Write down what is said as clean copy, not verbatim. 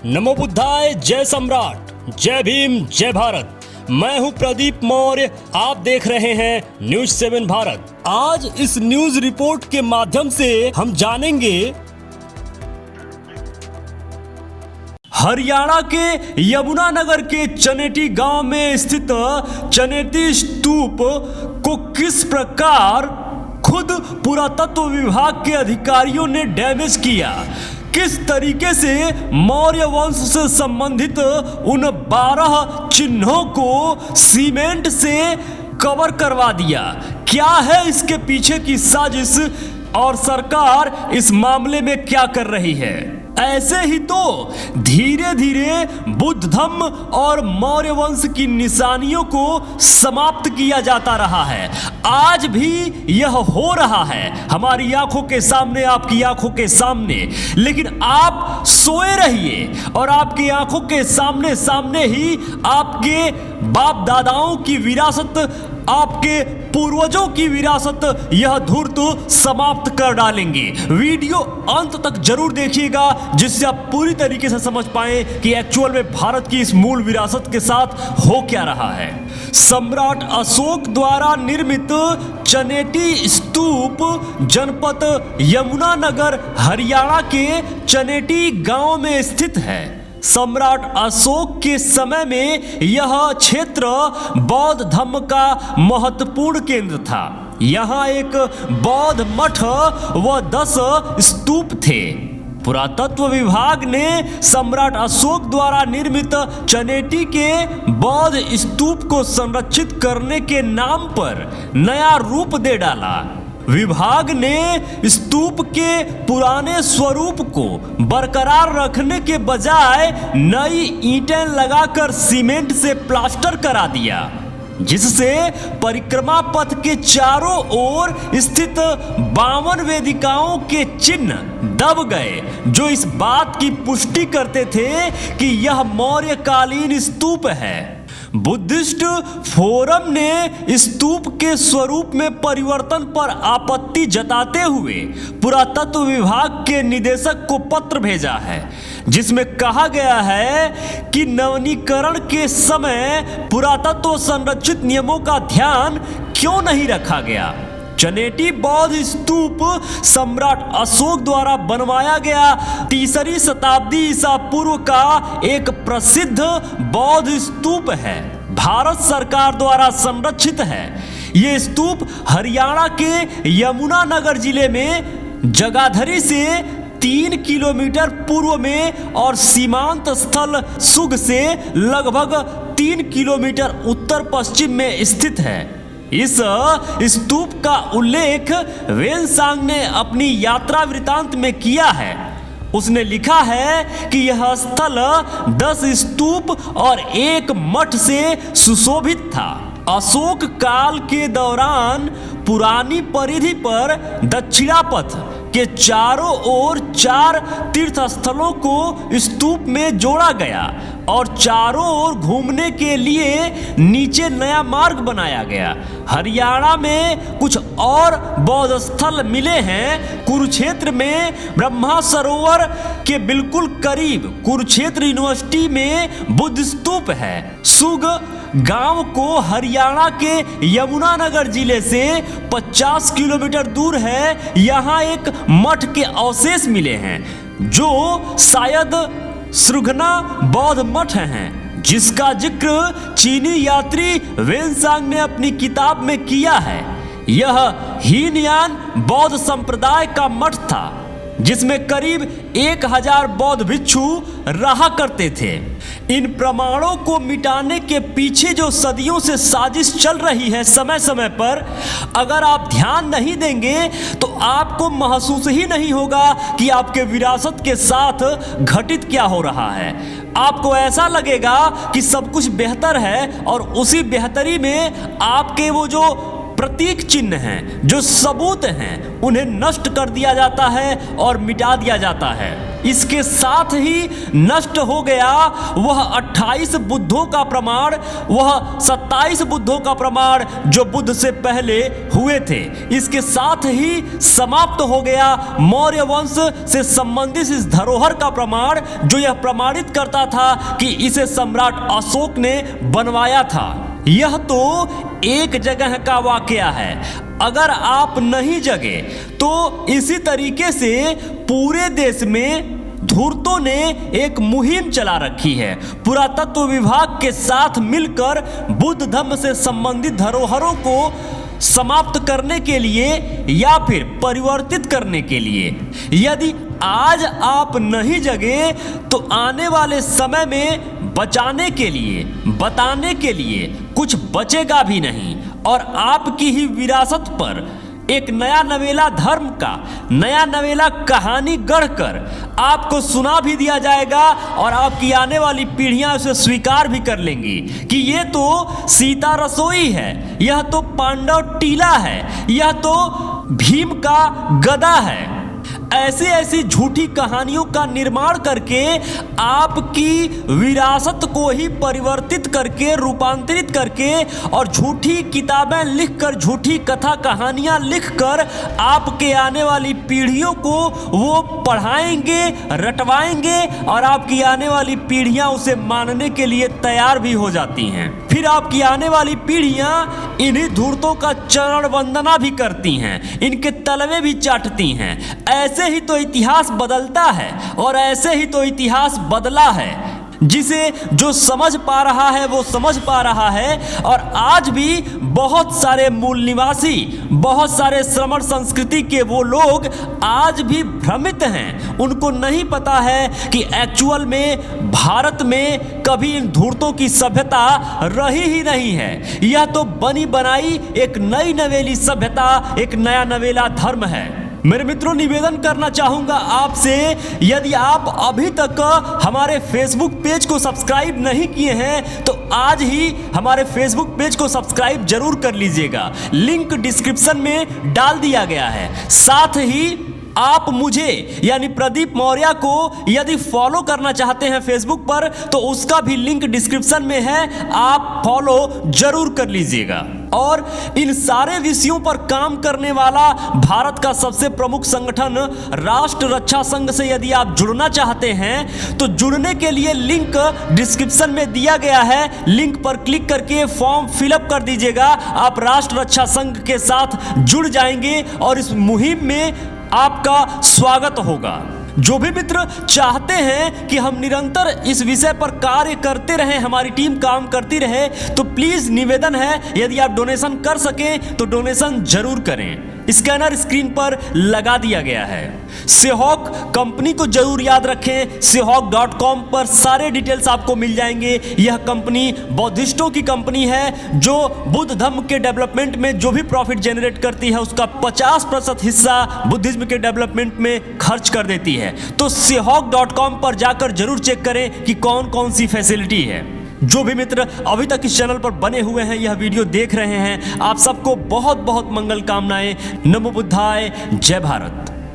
नमो बुद्धाय, जय सम्राट, जय भीम, जय भारत। मैं हूं प्रदीप मौर्य, आप देख रहे हैं न्यूज 7 भारत। आज इस न्यूज रिपोर्ट के माध्यम से हम जानेंगे हरियाणा के यमुनानगर के चनेटी गांव में स्थित चनेटी स्तूप को किस प्रकार खुद पुरातत्व विभाग के अधिकारियों ने डैमेज किया, किस तरीके से मौर्य वंश से संबंधित उन 12 चिन्हों को सीमेंट से कवर करवा दिया, क्या है इसके पीछे की साजिश और सरकार इस मामले में क्या कर रही है। ऐसे ही तो धीरे धीरे बुद्ध धम्म और मौर्य वंश की निशानियों को समाप्त किया जाता रहा है। आज भी यह हो रहा है हमारी आंखों के सामने, आपकी आंखों के सामने, लेकिन आप सोए रहिए और आपकी आंखों के सामने सामने ही आपके बाप दादाओं की विरासत, आपके पूर्वजों की विरासत यह धूर्त समाप्त कर डालेंगे। वीडियो अंत तक जरूर देखिएगा जिससे आप पूरी तरीके से समझ पाएं कि एक्चुअल में भारत की इस मूल विरासत के साथ हो क्या रहा है। सम्राट अशोक द्वारा निर्मित चनेटी स्तूप जनपद यमुनानगर हरियाणा के चनेटी गांव में स्थित है। सम्राट अशोक के समय में यह क्षेत्र बौद्ध धर्म का महत्वपूर्ण केंद्र था। यहाँ एक बौद्ध मठ व 10 स्तूप थे। पुरातत्व विभाग ने सम्राट अशोक द्वारा निर्मित चनेटी के बौद्ध स्तूप को संरक्षित करने के नाम पर नया रूप दे डाला। विभाग ने स्तूप के पुराने स्वरूप को बरकरार रखने के बजाय नई ईंटें लगाकर सीमेंट से प्लास्टर करा दिया, जिससे परिक्रमा पथ के चारों ओर स्थित 52 वेदिकाओं के चिन्ह दब गए, जो इस बात की पुष्टि करते थे कि यह मौर्यकालीन स्तूप है। बुद्धिस्ट फोरम ने स्तूप के स्वरूप में परिवर्तन पर आपत्ति जताते हुए पुरातत्व विभाग के निदेशक को पत्र भेजा है, जिसमें कहा गया है कि नवीनीकरण के समय पुरातत्व संरक्षित नियमों का ध्यान क्यों नहीं रखा गया। चनेटी बौद्ध स्तूप सम्राट अशोक द्वारा बनवाया गया 3री शताब्दी ईसा पूर्व का एक प्रसिद्ध बौद्ध स्तूप है। भारत सरकार द्वारा संरक्षित है। ये स्तूप हरियाणा के यमुनानगर जिले में जगाधरी से 3 किलोमीटर पूर्व में और सीमांत स्थल सुग से लगभग 3 किलोमीटर उत्तर पश्चिम में स्थित है। इस स्तूप का उल्लेख वेनसांग ने अपनी यात्रा वृतांत में किया है। उसने लिखा है कि यह स्थल 10 स्तूप और एक मठ से सुशोभित था। अशोक काल के दौरान पुरानी परिधि पर दक्षिणापथ के चारों ओर 4 तीर्थ स्थलों को स्तूप में जोड़ा गया और चारों ओर घूमने के लिए नीचे नया मार्ग बनाया गया। हरियाणा में कुछ और बौद्ध स्थल मिले हैं। कुरुक्षेत्र में ब्रह्मा सरोवर के बिल्कुल करीब कुरुक्षेत्र यूनिवर्सिटी में बुद्ध स्तूप है। सुग गांव को हरियाणा के यमुनानगर जिले से 50 किलोमीटर दूर है। यहाँ एक मठ के अवशेष मिले हैं जो शायद श्रृंखना बौद्ध मठ हैं, जिसका जिक्र चीनी यात्री वेनसांग ने अपनी किताब में किया है। यह हीनयान बौद्ध संप्रदाय का मठ था, जिसमें करीब 1000 बौद्ध भिक्षु रहा करते थे। इन प्रमाणों को मिटाने के पीछे जो सदियों से साजिश चल रही है समय समय पर, अगर आप ध्यान नहीं देंगे तो आपको महसूस ही नहीं होगा कि आपके विरासत के साथ घटित क्या हो रहा है। आपको ऐसा लगेगा कि सब कुछ बेहतर है और उसी बेहतरी में आपके वो जो प्रतीक चिन्ह हैं, जो सबूत हैं, उन्हें नष्ट कर दिया जाता है और मिटा दिया जाता है। इसके साथ ही नष्ट हो गया वह 28 बुद्धों का प्रमाण, वह 27 बुद्धों का प्रमाण जो बुद्ध से पहले हुए थे। इसके साथ ही समाप्त हो गया मौर्य वंश से संबंधित इस धरोहर का प्रमाण जो यह प्रमाणित करता था कि इसे सम्राट अशोक ने बनवाया था। यह तो एक जगह का वाकया है, अगर आप नहीं जगे तो इसी तरीके से पूरे देश में धूर्तों ने एक मुहिम चला रखी है। पुरातत्व विभाग के साथ मिलकर बुद्ध धर्म से संबंधित धरोहरों को समाप्त करने के लिए या फिर परिवर्तित करने के लिए। यदि आज आप नहीं जगे तो आने वाले समय में बचाने के लिए, बताने के लिए कुछ बचेगा भी नहीं और आपकी ही विरासत पर एक नया नवेला धर्म का नया नवेला कहानी गढ़कर आपको सुना भी दिया जाएगा और आपकी आने वाली पीढ़ियां उसे स्वीकार भी कर लेंगी कि ये तो सीता रसोई है, यह तो पांडव टीला है, यह तो भीम का गदा है। ऐसी ऐसी झूठी कहानियों का निर्माण करके आपकी विरासत को ही परिवर्तित करके, रूपांतरित करके और झूठी किताबें लिखकर, झूठी कथा कहानियां लिखकर आपके आने वाली पीढ़ियों को वो पढ़ाएंगे, रटवाएंगे और आपकी आने वाली पीढ़ियां उसे मानने के लिए तैयार भी हो जाती हैं। फिर आपकी आने वाली पीढ़ियां इन्हीं धूर्तों का चरण वंदना भी करती हैं, इनके तलवे भी चाटती हैं। ऐसे ही तो इतिहास बदलता है और ऐसे ही तो इतिहास बदला है। जिसे जो समझ पा रहा है वो समझ पा रहा है और आज भी बहुत सारे मूल निवासी, बहुत सारे श्रमण संस्कृति के वो लोग आज भी भ्रमित हैं। उनको नहीं पता है कि एक्चुअल में भारत में कभी इन धूर्तों की सभ्यता रही ही नहीं है। यह तो बनी बनाई एक नई नवेली सभ्यता, एक नया नवेला धर्म है। मेरे मित्रों, निवेदन करना चाहूंगा आपसे, यदि आप अभी तक हमारे फेसबुक पेज को सब्सक्राइब नहीं किए हैं तो आज ही हमारे फेसबुक पेज को सब्सक्राइब जरूर कर लीजिएगा। लिंक डिस्क्रिप्शन में डाल दिया गया है। साथ ही आप मुझे यानी प्रदीप मौर्य को यदि फॉलो करना चाहते हैं फेसबुक पर तो उसका भी लिंक डिस्क्रिप्शन में है, आप फॉलो जरूर कर लीजिएगा। और इन सारे विषयों पर काम करने वाला भारत का सबसे प्रमुख संगठन राष्ट्र रक्षा संघ से यदि आप जुड़ना चाहते हैं तो जुड़ने के लिए लिंक डिस्क्रिप्शन में दिया गया है। लिंक पर क्लिक करके फॉर्म फिलअप कर दीजिएगा। आप राष्ट्र रक्षा संघ के साथ जुड़ जाएंगे और इस मुहिम में आपका स्वागत होगा। जो भी मित्र चाहते हैं कि हम निरंतर इस विषय पर कार्य करते रहें, हमारी टीम काम करती रहे, तो प्लीज निवेदन है यदि आप डोनेशन कर सकें तो डोनेशन जरूर करें। स्कैनर स्क्रीन पर लगा दिया गया है। सेहॉक कंपनी को जरूर याद रखें। sehawk.com पर सारे डिटेल्स आपको मिल जाएंगे। यह कंपनी बौद्धिस्टों की कंपनी है जो बुद्ध धर्म के डेवलपमेंट में जो भी प्रॉफिट जनरेट करती है उसका 50% हिस्सा बुद्धिज्म के डेवलपमेंट में खर्च कर देती है। तो sehawk.com पर जाकर जरूर चेक करें कि कौन कौन सी फैसिलिटी है। जो भी मित्र अभी तक इस चैनल पर बने हुए हैं, यह वीडियो देख रहे हैं, आप सबको बहुत बहुत मंगल कामनाएं। नमो बुद्धाय, जय भारत।